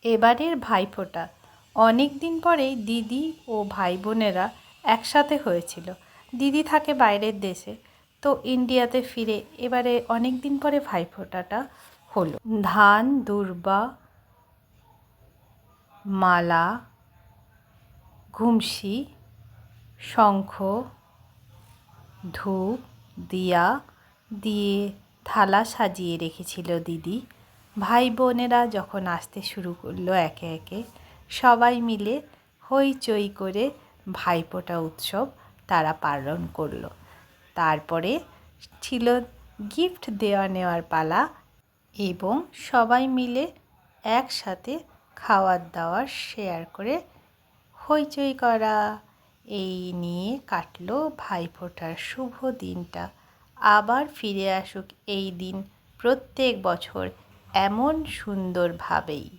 এবারের ভাইফোঁটা অনেক দিন পরেই দিদি ও ভাই বোনেরা একসাথে হয়েছিল। দিদি থাকে বাইরের দেশে, তো ইন্ডিয়াতে ফিরে এবারে অনেক দিন পরে ভাইফোঁটাটা হলো। ধান, দূর্বা, মালা, ঘুমসি, শঙ্খ, ধূপ, দিয়া দিয়ে থালা সাজিয়ে রেখেছিল দিদি। ভাই বোনেরা যখন আসতে শুরু করলো একে একে, সবাই মিলে হইচই করে ভাইফোঁটা উৎসব তারা পালন করলো। তারপরে ছিল গিফট দেওয়া নেওয়ার পালা এবং সবাই মিলে একসাথে খাওয়ার দাওয়ার শেয়ার করে হইচই করা। এই নিয়ে কাটলো ভাইফোঁটার শুভ দিনটা। আবার ফিরে আসুক এই দিন প্রত্যেক বছর এমন সুন্দরভাবেই।